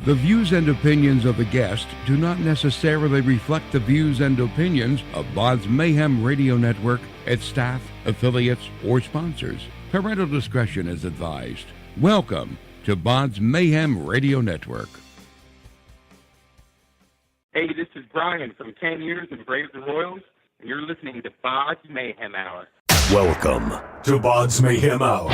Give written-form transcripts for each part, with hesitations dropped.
The views and opinions of the guest do not necessarily reflect the views and opinions of BODS Mayhem Radio Network, its staff, affiliates, or sponsors. Parental discretion is advised. Welcome to BODS Mayhem Radio Network. Hey, this is Brian from 10 Years and Brave the Royals, and you're listening to BODS Mayhem Hour. Welcome to BODS Mayhem Hour,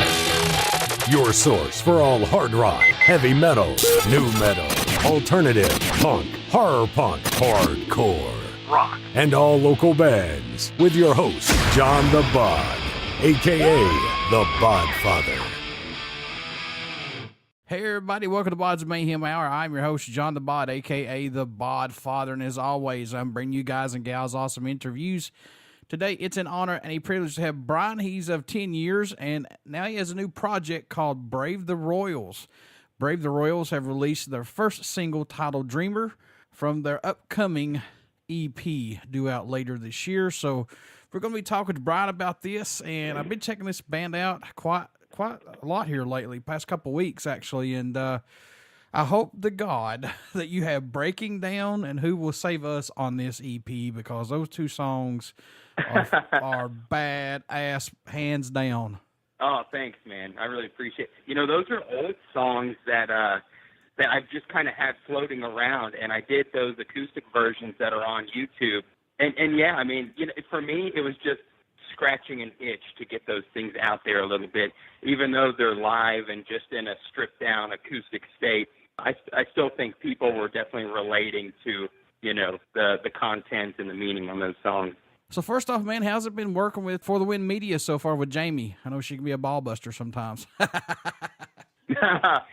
your source for all hard rock, heavy metal, new metal, alternative, punk, horror punk, hardcore, rock, and all local bands, with your host, John the Bod, a.k.a. the Bodfather. Hey everybody, welcome to BODS Mayhem Hour. I'm your host, John the Bod, a.k.a. the Bodfather, and as always, I'm bringing you guys and gals awesome interviews. Today, it's an honor and a privilege to have Brian. He's of 10 years, and now he has a new project called Brave the Royals. Brave the Royals have released their first single titled Dreamer from their upcoming EP due out later this year. So we're going to be talking to Brian about this, and I've been checking this band out quite a lot here lately, past couple weeks actually, and I hope to God that you have Breaking Down and Who Will Save Us on this EP, because those two songs are badass, hands down. Oh, thanks, man. I really appreciate it. You know, those are old songs that I've just kind of had floating around, and I did those acoustic versions that are on YouTube. And yeah, I mean, you know, for me, it was just scratching an itch to get those things out there a little bit, even though they're live and just in a stripped-down acoustic state. I still think people were definitely relating to, you know, the content and the meaning on those songs. So first off, man, how's it been working with For the Win Media so far with Jamie? I know she can be a ball buster sometimes.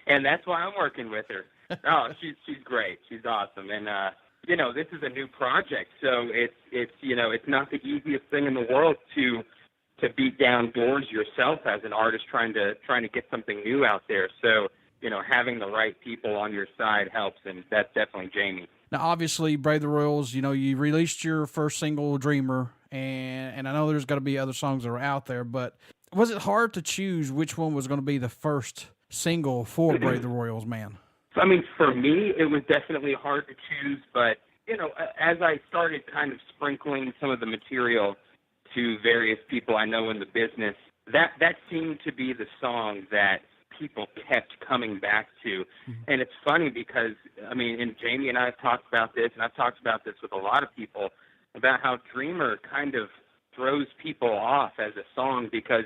And that's why I'm working with her. Oh, she's great. She's awesome. And, you know, this is a new project, so it's you know, it's not the easiest thing in the world to beat down doors yourself as an artist trying to get something new out there. So, you know, having the right people on your side helps, and that's definitely Jamie. Now, obviously, Brave the Royals, you know, you released your first single, Dreamer, and I know there's got to be other songs that are out there, but was it hard to choose which one was going to be the first single for Brave the Royals, man? I mean, for me, it was definitely hard to choose, but, you know, as I started kind of sprinkling some of the material to various people I know in the business, that seemed to be the song that people kept coming back to. And it's funny because, I mean, and Jamie and I have talked about this, and I've talked about this with a lot of people, about how Dreamer kind of throws people off as a song, because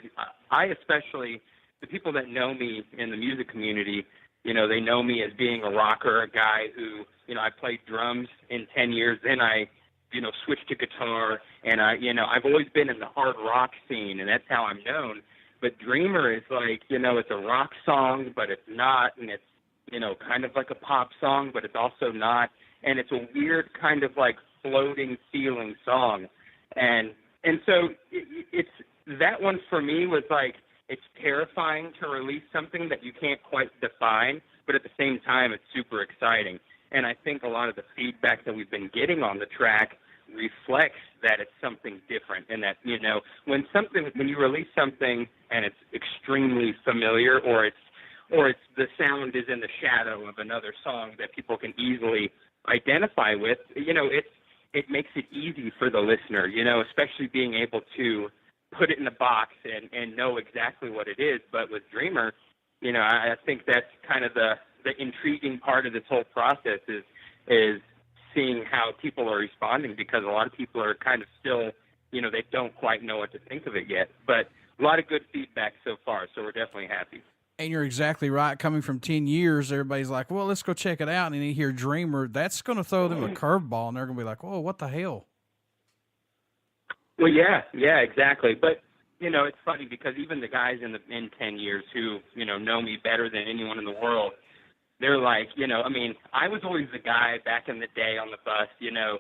I especially, the people that know me in the music community, you know, they know me as being a rocker, a guy who, you know, I played drums in 10 years, then I, you know, switched to guitar, and I've always been in the hard rock scene, and that's how I'm known. But Dreamer is like, you know, it's a rock song, but it's not, and it's, you know, kind of like a pop song, but it's also not, and it's a weird kind of like floating feeling song. And so it's that one for me was like, it's terrifying to release something that you can't quite define, but at the same time, it's super exciting. And I think a lot of the feedback that we've been getting on the track reflects that it's something different, and that, you know, when you release something and it's extremely familiar, or it's the sound is in the shadow of another song that people can easily identify with, you know, it makes it easy for the listener, you know, especially being able to put it in a box and know exactly what it is. But with Dreamer, you know, I think that's kind of the intriguing part of this whole process is seeing how people are responding, because a lot of people are kind of still, you know, they don't quite know what to think of it yet. But a lot of good feedback so far, so we're definitely happy. And you're exactly right. Coming from 10 years, everybody's like, well, let's go check it out. And then you hear Dreamer, that's going to throw them a curveball, and they're going to be like, whoa, what the hell? Well, yeah, exactly. But, you know, it's funny because even the guys in 10 years who, you know me better than anyone in the world, they're like, you know, I mean, I was always the guy back in the day on the bus, you know,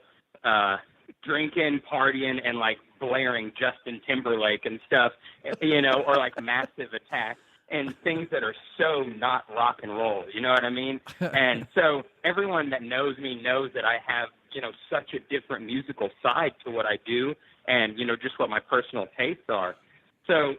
drinking, partying, and like blaring Justin Timberlake and stuff, you know, or like Massive Attack and things that are so not rock and roll, you know what I mean? And so everyone that knows me knows that I have, you know, such a different musical side to what I do, and, you know, just what my personal tastes are. So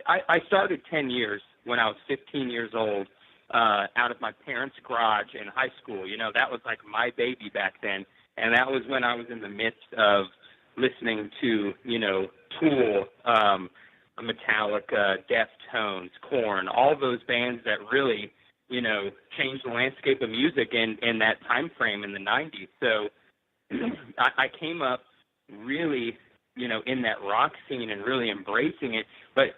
I started 10 years when I was 15 years old, out of my parents' garage in high school. That was like my baby back then. And that was when I was in the midst of listening to, Tool, Metallica, Deftones, Korn, all those bands that really, changed the landscape of music in that time frame in the 90s. So I came up really, in that rock scene and really embracing it. But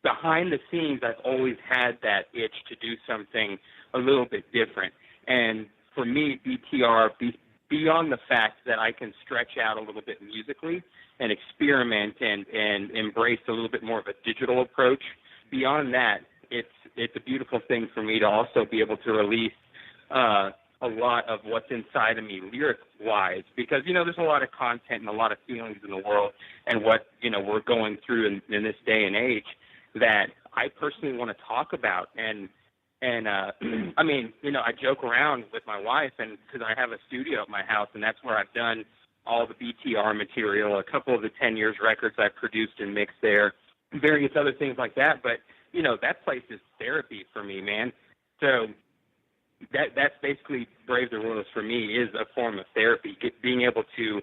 behind the scenes, I've always had that itch to do something a little bit different. And for me, BTR, beyond the fact that I can stretch out a little bit musically and experiment and embrace a little bit more of a digital approach, beyond that, it's a beautiful thing for me to also be able to release a lot of what's inside of me lyric-wise, because, there's a lot of content and a lot of feelings in the world and what, we're going through in this day and age that I personally want to talk about. And I mean, I joke around with my wife, and because I have a studio at my house, and that's where I've done all the BTR material, a couple of the 10 years records I've produced and mixed there, various other things like that. But, that place is therapy for me, man. So that's basically Brave the Rules for me, is a form of therapy, being able to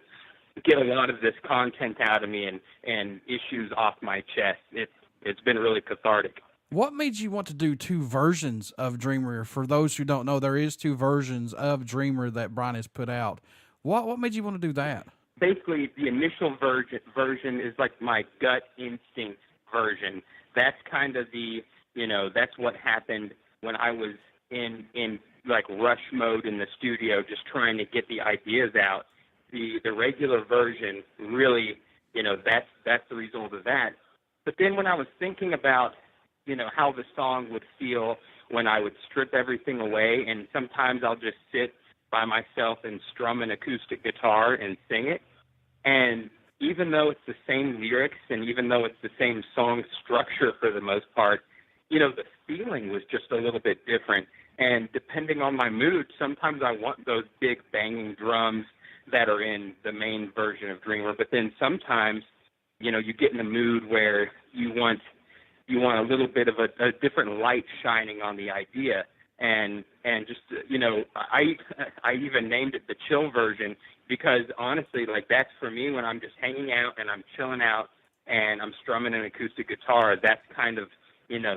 get a lot of this content out of me and issues off my chest. It's been really cathartic. What made you want to do two versions of Dreamer? For those who don't know, there is two versions of Dreamer that Brian has put out. What made you want to do that? Basically, the initial version is like my gut instinct version. That's kind of that's what happened when I was in like rush mode in the studio, just trying to get the ideas out. The regular version really, that's the result of that. But then when I was thinking about, how the song would feel when I would strip everything away, and sometimes I'll just sit by myself and strum an acoustic guitar and sing it. And even though it's the same lyrics and even though it's the same song structure for the most part, the feeling was just a little bit different. And depending on my mood, sometimes I want those big banging drums that are in the main version of Dreamer. But then sometimes, you get in a mood where you want a little bit of a different light shining on the idea. And just, I even named it the chill version because honestly, like that's for me when I'm just hanging out and I'm chilling out and I'm strumming an acoustic guitar. That's kind of,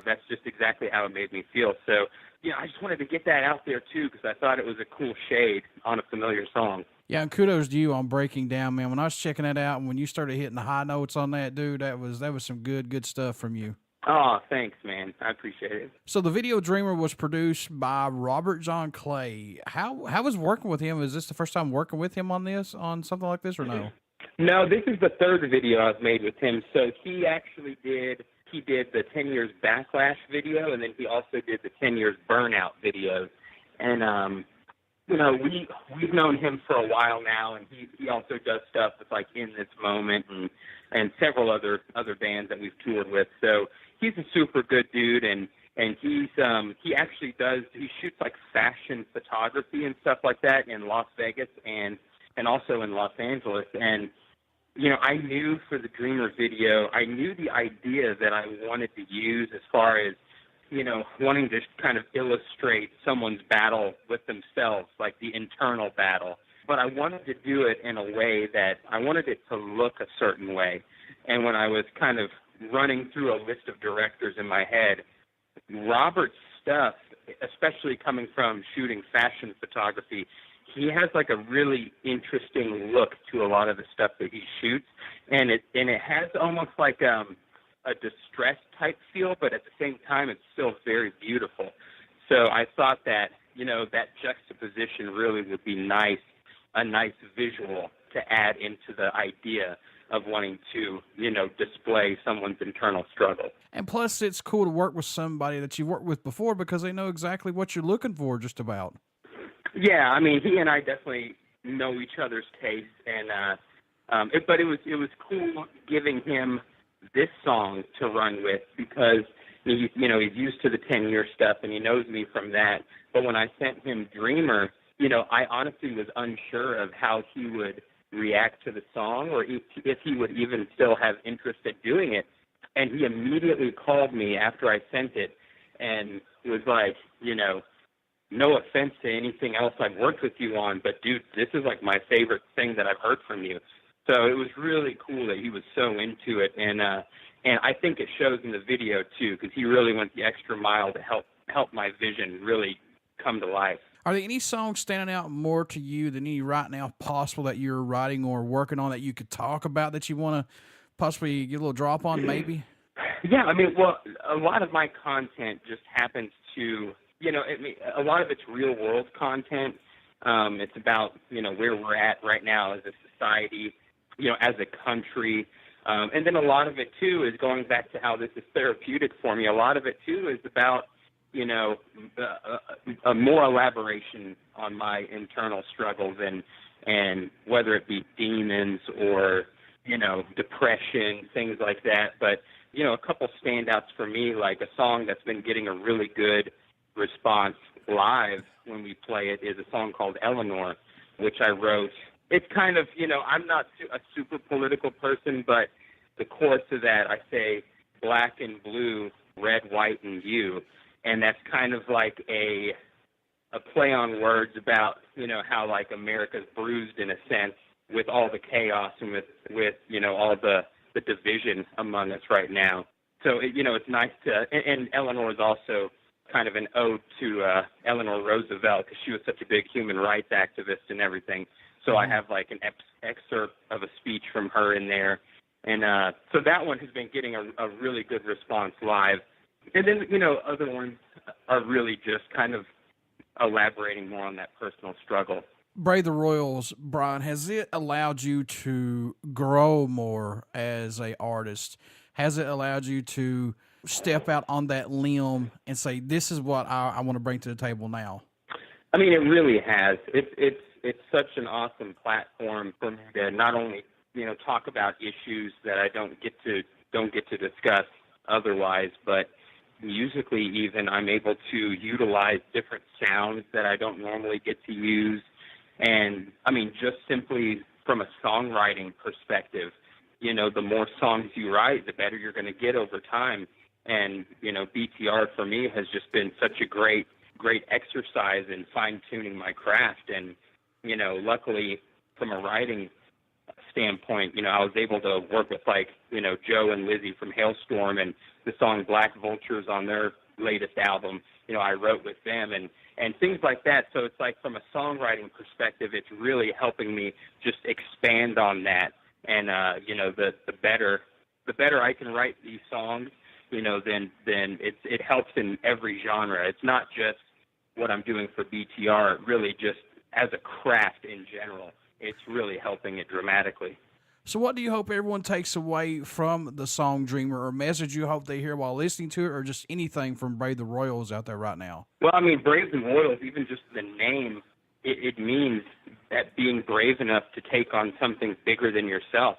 that's just exactly how it made me feel. So, I just wanted to get that out there too because I thought it was a cool shade on a familiar song. Yeah, and kudos to you on breaking down, man. When I was checking that out and when you started hitting the high notes on that, dude, that was some good stuff from you. Oh, thanks, man. I appreciate it. So the video Dreamer was produced by Robert John Clay. How was working with him? Is this the first time working with him on something like this, or no? No, this is the third video I've made with him. So he actually did the 10 Years Backlash video, and then he also did the 10 Years Burnout video. And, we've known him for a while now, and he also does stuff with, like, In This Moment and several other bands that we've toured with. So he's a super good dude, and he shoots like fashion photography and stuff like that in Las Vegas and also in Los Angeles. And I knew for the Dreamer video, I knew the idea that I wanted to use as far as wanting to kind of illustrate someone's battle with themselves, like the internal battle. But I wanted to do it in a way that I wanted it to look a certain way. And when I was kind of running through a list of directors in my head, Robert's stuff, especially coming from shooting fashion photography, he has like a really interesting look to a lot of the stuff that he shoots. And it has almost like a distressed type feel, but at the same time, it's still very beautiful. So I thought that, that juxtaposition really would be a nice visual to add into the idea of wanting to, display someone's internal struggle. And plus, it's cool to work with somebody that you've worked with before because they know exactly what you're looking for just about. Yeah, I mean, he and I definitely know each other's taste, and but it was cool giving him this song to run with because he's used to the 10-year stuff and he knows me from that. But when I sent him Dreamer, I honestly was unsure of how he would react to the song or if he would even still have interest in doing it. And he immediately called me after I sent it and was like, you know, no offense to anything else I've worked with you on, but dude, this is like my favorite thing that I've heard from you. So it was really cool that he was so into it, and I think it shows in the video too, because he really went the extra mile to help my vision really come to life. Are there any songs standing out more to you than any right now possible that you're writing or working on that you could talk about that you want to possibly get a little drop on, maybe? Yeah, I mean, well, a lot of my content just happens to, you know, a lot of it's real world content. It's about, you know, where we're at right now as a society, you know, as a country. And then a lot of it, too, is going back to how this is therapeutic for me. A lot of it, too, is about, you know, a more elaboration on my internal struggles and whether it be demons or, you know, depression, things like that. But, you know, a couple standouts for me, like a song that's been getting a really good response live when we play it is a song called Eleanor, which I wrote. It's kind of, you know, I'm not a super political person, but the chorus of that, I say black and blue, red, white, and you. And that's kind of like a play on words about, you know, how like America's bruised in a sense with all the chaos and with you know, all the division among us right now. So, you know, it's nice to, and Eleanor is also kind of an ode to Eleanor Roosevelt, because she was such a big human rights activist and everything. So I have like an excerpt of a speech from her in there. And so that one has been getting a really good response live. And then, you know, other ones are really just kind of elaborating more on that personal struggle. Brave the Royals, Brian, has it allowed you to grow more as an artist? Has it allowed you to step out on that limb and say, this is what I want to bring to the table now? I mean, it really has. It's such an awesome platform for me to not only, you know, talk about issues that I don't get to discuss otherwise, but musically even I'm able to utilize different sounds that I don't normally get to use. And I mean, just simply from a songwriting perspective, you know, the more songs you write, the better you're going to get over time. And, you know, BTR for me has just been such a great exercise in fine-tuning my craft. And, you know, luckily from a writing standpoint, you know, I was able to work with, like, you know, Joe and Lizzie from Hailstorm, and the song Black Vultures on their latest album, you know, I wrote with them and things like that. So it's like from a songwriting perspective, it's really helping me just expand on that. And, you know, the better I can write these songs, you know, then it helps in every genre. It's not just what I'm doing for BTR, really just as a craft in general. It's really helping it dramatically. So what do you hope everyone takes away from the song Dreamer, or message you hope they hear while listening to it, or just anything from Brave the Royals out there right now? Well, I mean, Brave the Royals, even just the name, it means that being brave enough to take on something bigger than yourself.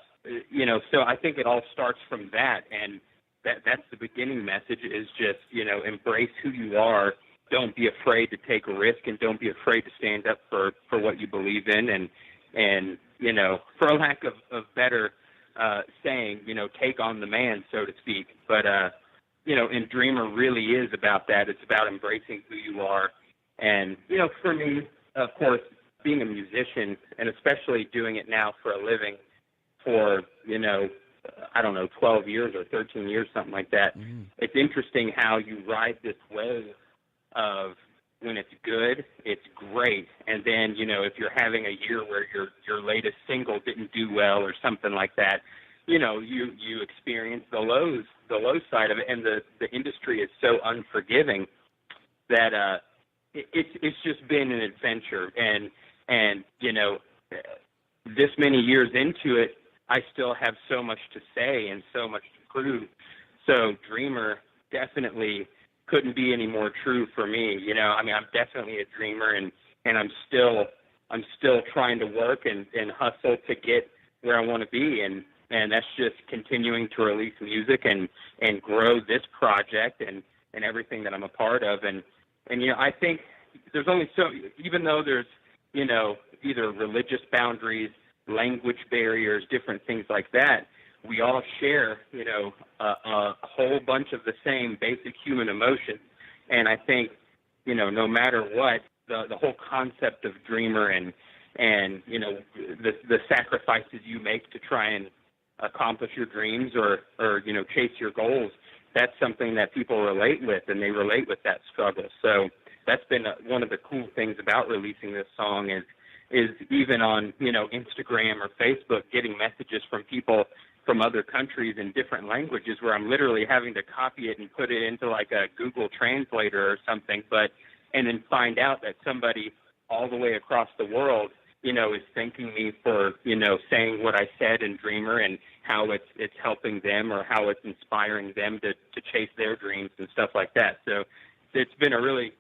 You know, so I think it all starts from that, and that's the beginning message is just, you know, embrace who you are. Don't be afraid to take a risk, and don't be afraid to stand up for what you believe in, and you know, for a lack of better saying, you know, take on the man, so to speak. But, you know, and Dreamer really is about that. It's about embracing who you are. And, you know, for me, of course, being a musician, and especially doing it now for a living for, you know, I don't know, 12 years or 13 years, something like that. Mm. It's interesting how you ride this wave of, when it's good, it's great. And then, you know, if you're having a year where your latest single didn't do well or something like that, you know, you experience the low side of it. And the industry is so unforgiving that it's just been an adventure. And you know, this many years into it, I still have so much to say and so much to prove. So Dreamer definitely couldn't be any more true for me. You know, I mean, I'm definitely a dreamer, and I'm still trying to work and hustle to get where I want to be, and that's just continuing to release music and grow this project and everything that I'm a part of. And you know, I think there's only so, even though there's, you know, either religious boundaries, language barriers, different things like that, we all share, you know, a whole bunch of the same basic human emotions. And I think, no matter what, the whole concept of dreamer and the sacrifices you make to try and accomplish your dreams or chase your goals, that's something that people relate with, and they relate with that struggle. So that's been one of the cool things about releasing this song is even on, Instagram or Facebook, getting messages from people from other countries in different languages where I'm literally having to copy it and put it into like a Google Translator or something, and then find out that somebody all the way across the world, is thanking me for, saying what I said in Dreamer and how it's helping them or how it's inspiring them to chase their dreams and stuff like that. So it's been a really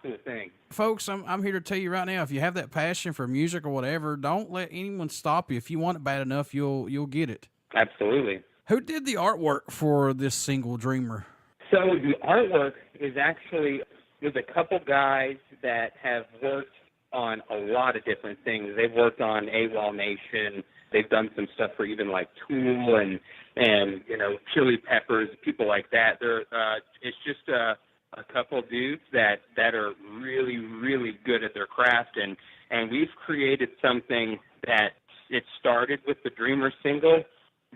cool thing. Folks, I'm here to tell you right now, if you have that passion for music or whatever, don't let anyone stop you. If you want it bad enough, you'll get it. Absolutely. Who did the artwork for this single, Dreamer? So the artwork is actually with a couple guys that have worked on a lot of different things. They've worked on AWOL Nation. They've done some stuff for even like Tool and Chili Peppers, people like that. It's just a couple dudes that are really, really good at their craft, and we've created something that it started with the Dreamer single,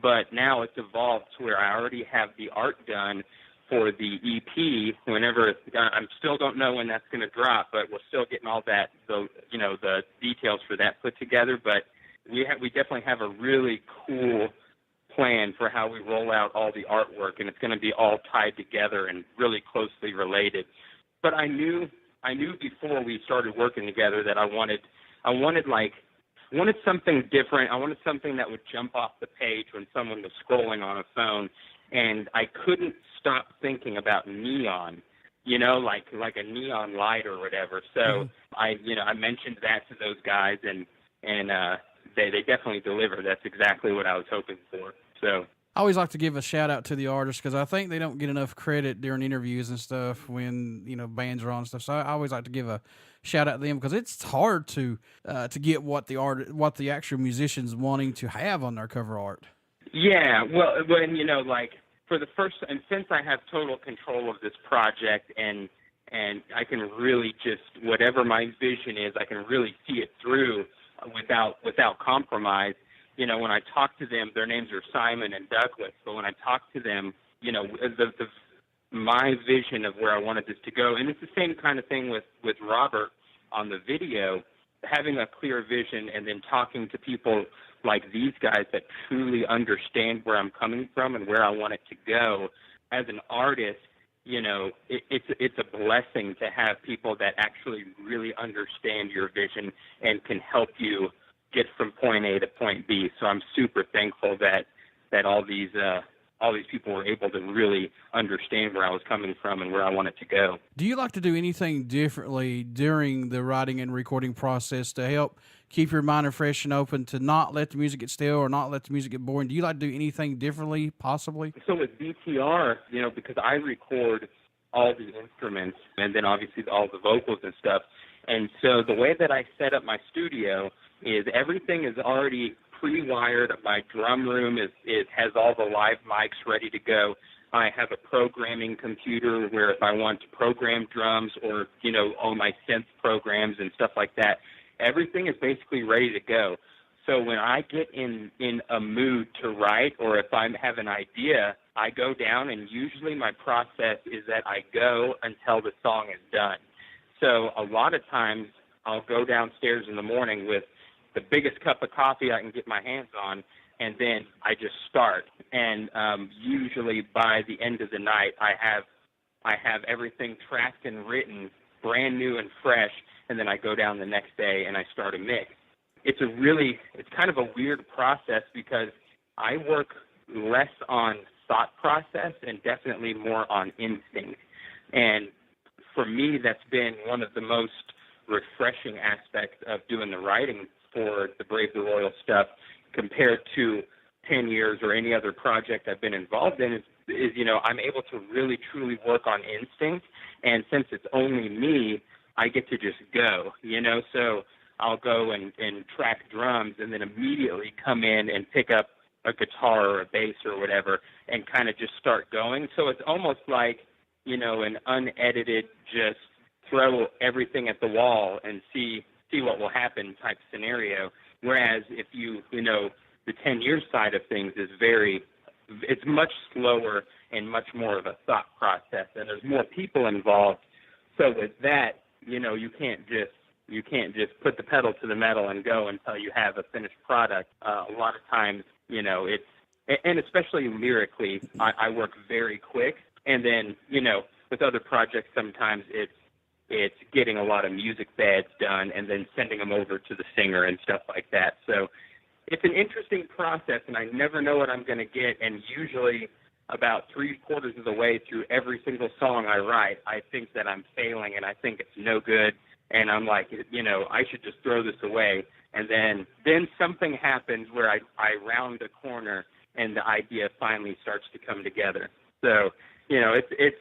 but now it's evolved to where I already have the art done for the EP. Whenever I still don't know when that's going to drop, but we're still getting all that, the details for that put together. But we definitely have a really cool plan for how we roll out all the artwork, and it's going to be all tied together and really closely related. But I knew before we started working together that I wanted something different. I wanted something that would jump off the page when someone was scrolling on a phone, and I couldn't stop thinking about neon, like a neon light or whatever. So I mentioned that to those guys, and they definitely delivered. That's exactly what I was hoping for. So I always like to give a shout out to the artists because I think they don't get enough credit during interviews and stuff when bands are on and stuff. So I always like to give a shout out to them because it's hard to get what the actual musicians wanting to have on their cover art. Yeah, well, when for the first, and since I have total control of this project and I can really just, whatever my vision is, I can really see it through without compromise. When I talk to them, their names are Simon and Douglas, but when I talk to them, my vision of where I wanted this to go, and it's the same kind of thing with Robert on the video, having a clear vision and then talking to people like these guys that truly understand where I'm coming from and where I want it to go. As an artist, it's a blessing to have people that actually really understand your vision and can help you get from point A to point B. So I'm super thankful that all these people were able to really understand where I was coming from and where I wanted to go. Do you like to do anything differently during the writing and recording process to help keep your mind fresh and open, to not let the music get stale or not let the music get boring? Do you like to do anything differently, possibly? So with BTR, because I record all the instruments and then obviously all the vocals and stuff, and so the way that I set up my studio is everything is already pre-wired. My drum room has all the live mics ready to go. I have a programming computer where if I want to program drums or, all my synth programs and stuff like that, everything is basically ready to go. So when I get in a mood to write, or if I have an idea, I go down, and usually my process is that I go until the song is done. So a lot of times I'll go downstairs in the morning with the biggest cup of coffee I can get my hands on, and then I just start. And usually by the end of the night, I have everything tracked and written, brand new and fresh, and then I go down the next day and I start a mix. It's kind of a weird process because I work less on thought process and definitely more on instinct. And for me, that's been one of the most refreshing aspects of doing the writing for the Brave the Royal stuff compared to 10 years or any other project I've been involved in is I'm able to really truly work on instinct, and since it's only me, I get to just go, so I'll go and track drums and then immediately come in and pick up a guitar or a bass or whatever and kind of just start going. So it's almost like an unedited, just throw everything at the wall and see what will happen type scenario. Whereas if the 10 years side of things is it's much slower and much more of a thought process, and there's more people involved. So with that, you can't just put the pedal to the metal and go until you have a finished product. A lot of times, it's, and especially lyrically, I work very quick. And then, with other projects, sometimes it's getting a lot of music beds done and then sending them over to the singer and stuff like that. So it's an interesting process, and I never know what I'm going to get. And usually about 3/4 of the way through every single song I write, I think that I'm failing and I think it's no good. And I'm like, I should just throw this away. And then something happens where I round a corner and the idea finally starts to come together. So, it's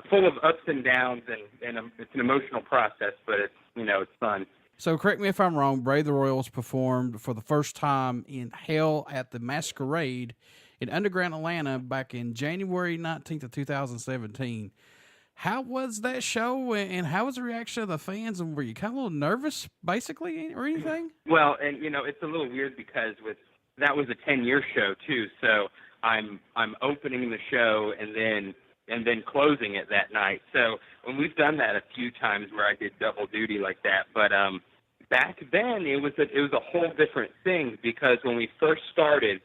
full of ups and downs, and it's an emotional process, but it's fun. So correct me if I'm wrong, Brave the Royals performed for the first time in Hell at the Masquerade in Underground Atlanta back in January 19th of 2017. How was that show, and how was the reaction of the fans, and were you kind of a little nervous, basically, or anything? Well, and, it's a little weird because that was a 10-year show, too, so I'm opening the show and then closing it that night. So when we've done that a few times where I did double duty like that, but back then it was a whole different thing, because when we first started,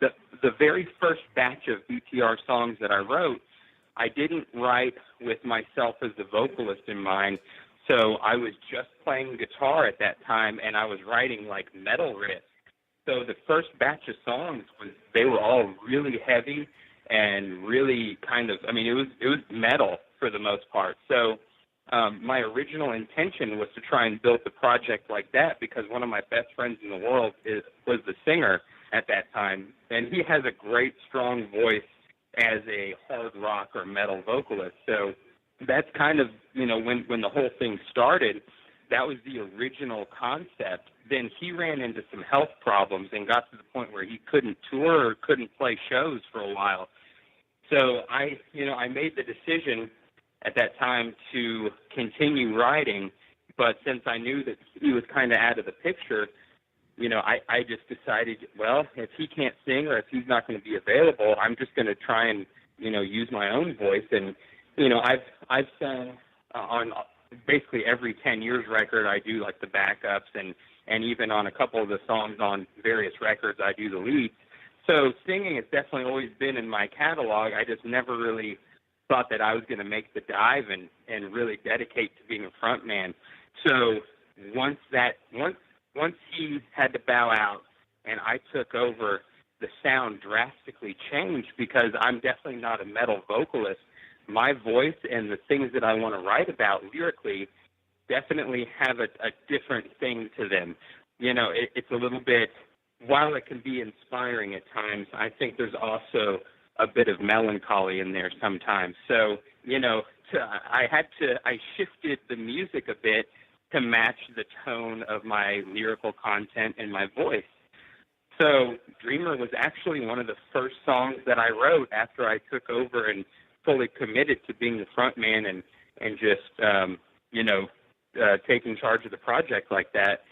the very first batch of BTR songs that I wrote, I didn't write with myself as the vocalist in mind, so I was just playing guitar at that time, and I was writing like metal riffs. So the first batch of songs they were all really heavy and really kind of, it was metal for the most part. So my original intention was to try and build the project like that, because one of my best friends in the world was the singer at that time, and he has a great, strong voice as a hard rock or metal vocalist. So that's kind of, when the whole thing started, that was the original concept. Then he ran into some health problems and got to the point where he couldn't tour or couldn't play shows for a while. So I made the decision at that time to continue writing, but since I knew that he was kind of out of the picture, I just decided, well, if he can't sing or if he's not going to be available, I'm just going to try and, use my own voice. And, I've sung on basically every 10 years record. I do like the backups, and even on a couple of the songs on various records, I do the leads. So singing has definitely always been in my catalog. I just never really thought that I was going to make the dive and really dedicate to being a front man. So once he had to bow out and I took over, the sound drastically changed, because I'm definitely not a metal vocalist. My voice and the things that I want to write about lyrically definitely have a different thing to them. It's a little bit, while it can be inspiring at times, I think there's also a bit of melancholy in there sometimes. So, I shifted the music a bit to match the tone of my lyrical content and my voice. So Dreamer was actually one of the first songs that I wrote after I took over and fully committed to being the front man and just, taking charge of the project like that.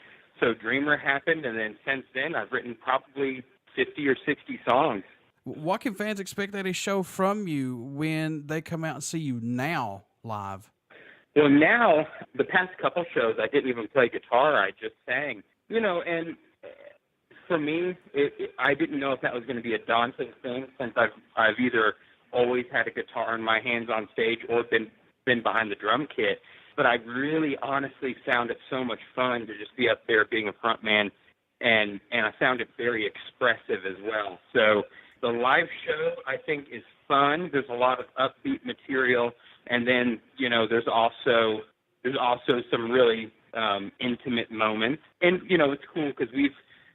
So Dreamer happened, and then since then I've written probably 50 or 60 songs. What can fans expect at a show from you when they come out and see you now live? Well, now, the past couple shows, I didn't even play guitar. I just sang. And for me, I didn't know if that was going to be a daunting thing, since I've either always had a guitar in my hands on stage or been behind the drum kit. But I really honestly found it so much fun to just be up there being a front man, and I found it very expressive as well. So the live show, I think, is fun. There's a lot of upbeat material, and then, there's also some really intimate moments. And, it's cool because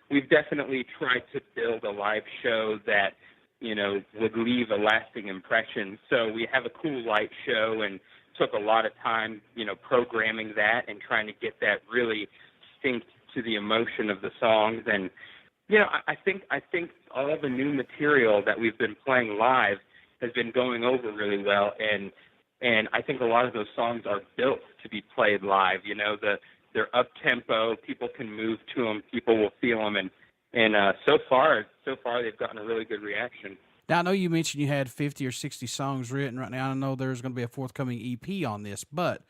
we've definitely tried to build a live show that, would leave a lasting impression. So we have a cool light show, and took a lot of time, programming that and trying to get that really synced to the emotion of the songs. And, I think all the new material that we've been playing live has been going over really well. And, And I think a lot of those songs are built to be played live. You know, they're up-tempo. People can move to them. People will feel them. And so far they've gotten a really good reaction. Now, I know you mentioned you had 50 or 60 songs written right now. I know there's going to be a forthcoming EP on this, but,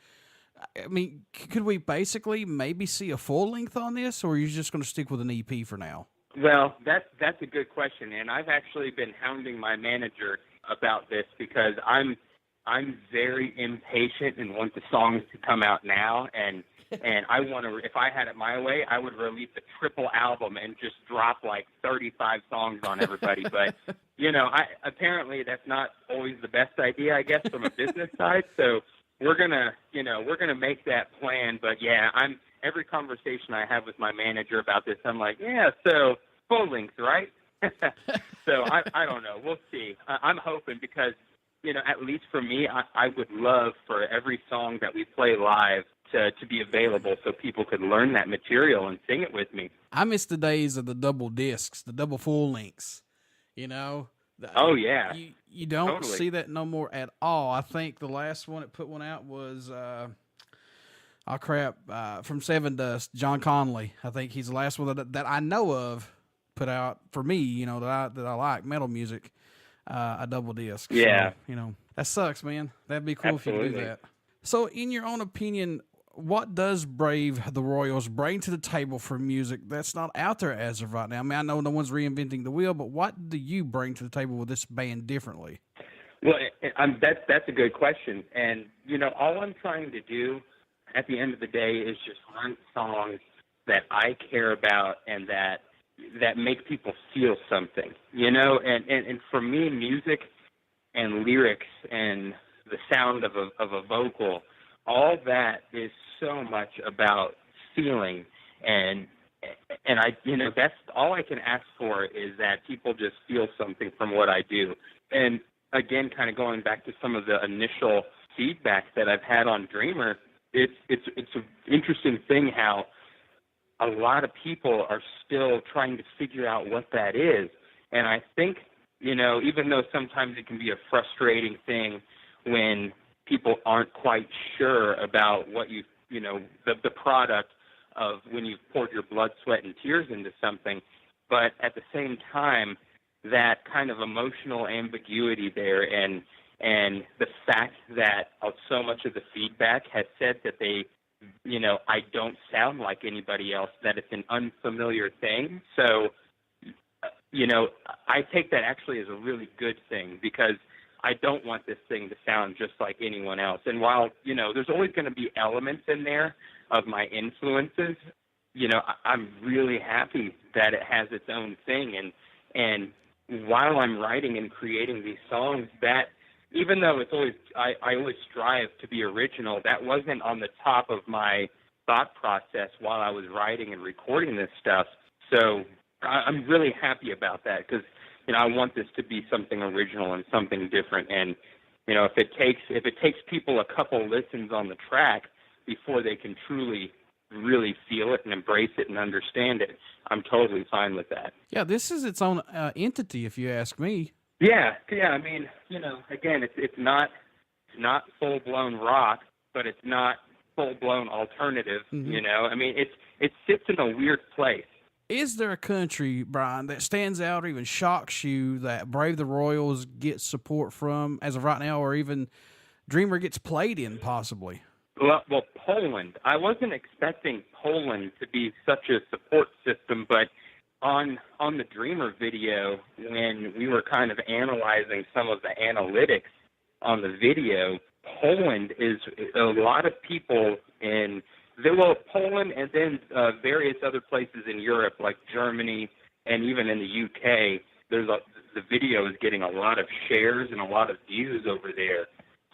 I mean, could we basically maybe see a full length on this, or are you just going to stick with an EP for now? Well, that's a good question, and I've actually been hounding my manager about this because I'm very impatient and want the songs to come out now, and I want to. If I had it my way, I would release a triple album and just drop like 35 songs on everybody. But you know, apparently that's not always the best idea, I guess, from a business side. So we're gonna make that plan. But yeah, every conversation I have with my manager about this, I'm like, yeah, so full length, right? So I don't know. We'll see. I'm hoping because, you know, at least for me, I would love for every song that we play live to be available so people could learn that material and sing it with me. I miss the days of the double discs, the double full lengths, you know? Oh, yeah. You don't Totally. see that no more at all. I think the last one that put one out was, from Seven Dust, John Conley. I think he's the last one that I know of put out for me, you know, that I like, metal music, a double disc. Yeah. So, you know, that sucks, man. That'd be cool Absolutely. if you could do that. So, in your own opinion, what does Brave the Royals bring to the table for music that's not out there as of right now? I mean, I know no one's reinventing the wheel, but what do you bring to the table with this band differently? Well, that's a good question. And, you know, all I'm trying to do at the end of the day is just write songs that I care about and that make people feel something, you know? And for me, music and lyrics and the sound of a vocal, all that is so much about feeling, and I, you know, that's all I can ask for is that people just feel something from what I do. And again, kind of going back to some of the initial feedback that I've had on Dreamer, it's an interesting thing how a lot of people are still trying to figure out what that is. And I think, you know, even though sometimes it can be a frustrating thing when people aren't quite sure about what you know, the product of when you've poured your blood, sweat, and tears into something, but at the same time, that kind of emotional ambiguity there and the fact that so much of the feedback has said that they, you know, I don't sound like anybody else, that it's an unfamiliar thing. So, you know, I take that actually as a really good thing because I don't want this thing to sound just like anyone else. And while, you know, there's always going to be elements in there of my influences, you know, I'm really happy that it has its own thing. And while I'm writing and creating these songs, that even though it's always, I always strive to be original, that wasn't on the top of my thought process while I was writing and recording this stuff. So I'm really happy about that because, you know, I want this to be something original and something different. And, you know, if it takes people a couple listens on the track before they can truly, really feel it and embrace it and understand it, I'm totally fine with that. Yeah, this is its own entity, if you ask me. Yeah. I mean, you know, again, it's not full blown rock, but it's not full blown alternative. Mm-hmm. You know, I mean, it sits in a weird place. Is there a country, Brian, that stands out or even shocks you that Brave the Royals gets support from as of right now, or even Dreamer gets played in possibly? Well, Poland. I wasn't expecting Poland to be such a support system, but on the Dreamer video, when we were kind of analyzing some of the analytics on the video, Poland is a lot of people in Poland and then various other places in Europe like Germany and even in the UK. The video is getting a lot of shares and a lot of views over there.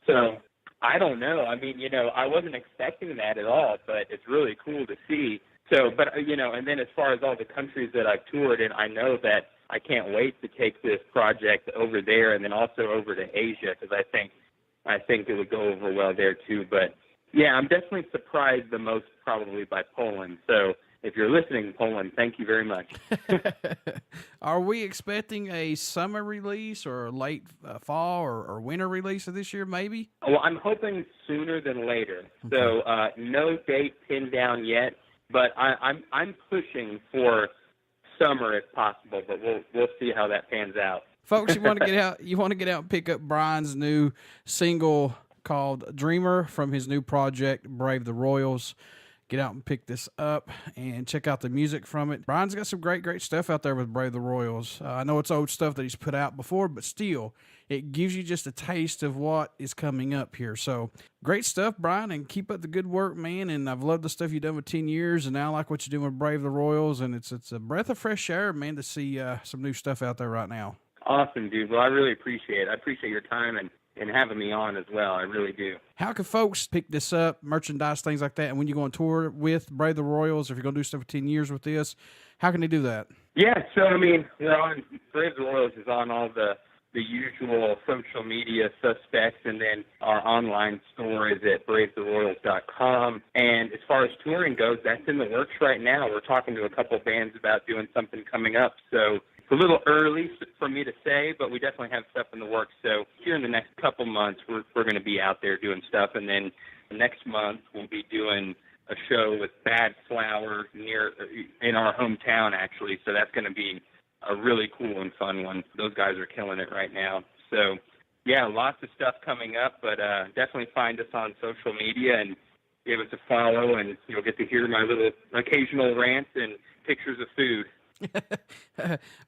So I don't know. I mean, you know, I wasn't expecting that at all, but it's really cool to see. So, but, you know, and then as far as all the countries that I've toured in, I know that I can't wait to take this project over there and then also over to Asia because I think it would go over well there too. But, yeah, I'm definitely surprised the most probably by Poland. So if you're listening, Poland, thank you very much. Are we expecting a summer release or a late fall or winter release of this year, maybe? Well, I'm hoping sooner than later. Okay. So no date pinned down yet, but I'm pushing for summer if possible, but we'll see how that pans out. Folks, you want to get out and pick up Brian's new single called Dreamer from his new project, Brave the Royals. Get out and pick this up and check out the music from it. Brian's got some great stuff out there with Brave the Royals. I know it's old stuff that he's put out before, but still, it gives you just a taste of what is coming up here. So, great stuff, Brian, and keep up the good work, man. And I've loved the stuff you've done with 10 years, and now I like what you're doing with Brave the Royals. And it's a breath of fresh air, man, to see some new stuff out there right now. Awesome, dude. Well, I really appreciate it. I appreciate your time and having me on as well. I really do. How can folks pick this up, merchandise, things like that, and when you go on tour with Brave the Royals, if you're going to do stuff for 10 years with this, how can they do that? Yeah, so, I mean, Brave the Royals is on all the usual social media suspects, and then our online store is at bravetheroyals.com. And as far as touring goes, that's in the works right now. We're talking to a couple bands about doing something coming up, so it's a little early for me to say, but we definitely have stuff in the works. So here in the next couple months, we're going to be out there doing stuff. And then next month, we'll be doing a show with Bad Flower in our hometown, actually. So that's going to be a really cool and fun one. Those guys are killing it right now. So, yeah, lots of stuff coming up, but definitely find us on social media and give us a follow, and you'll get to hear my little occasional rants and pictures of food.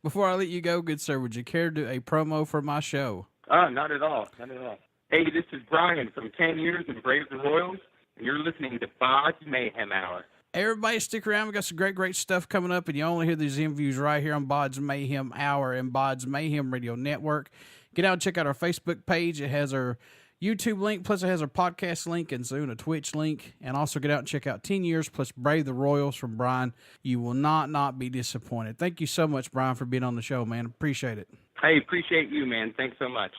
Before I let you go, good sir, would you care to do a promo for my show? Not at all. Not at all. Hey, this is Brian from 10 Years and Brave the Royals, and you're listening to BODS Mayhem Hour. Everybody stick around. We got some great stuff coming up, and you only hear these interviews right here on BODS Mayhem Hour and BODS Mayhem Radio Network. Get out and check out our Facebook page. It has our YouTube link, plus it has our podcast link and soon a Twitch link. And also get out and check out 10 Years plus Brave the Royals from Brian. You will not be disappointed. Thank you so much, Brian, for being on the show, man. Appreciate it. Hey, appreciate you, man. Thanks so much.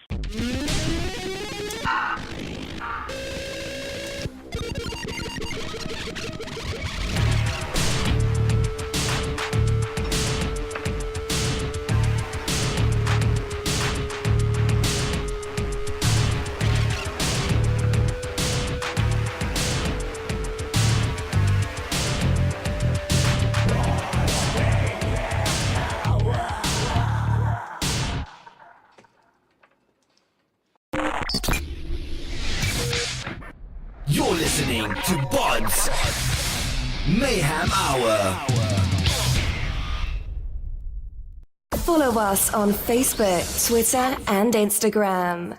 You're listening to BODS Mayhem Hour. Follow us on Facebook, Twitter, and Instagram.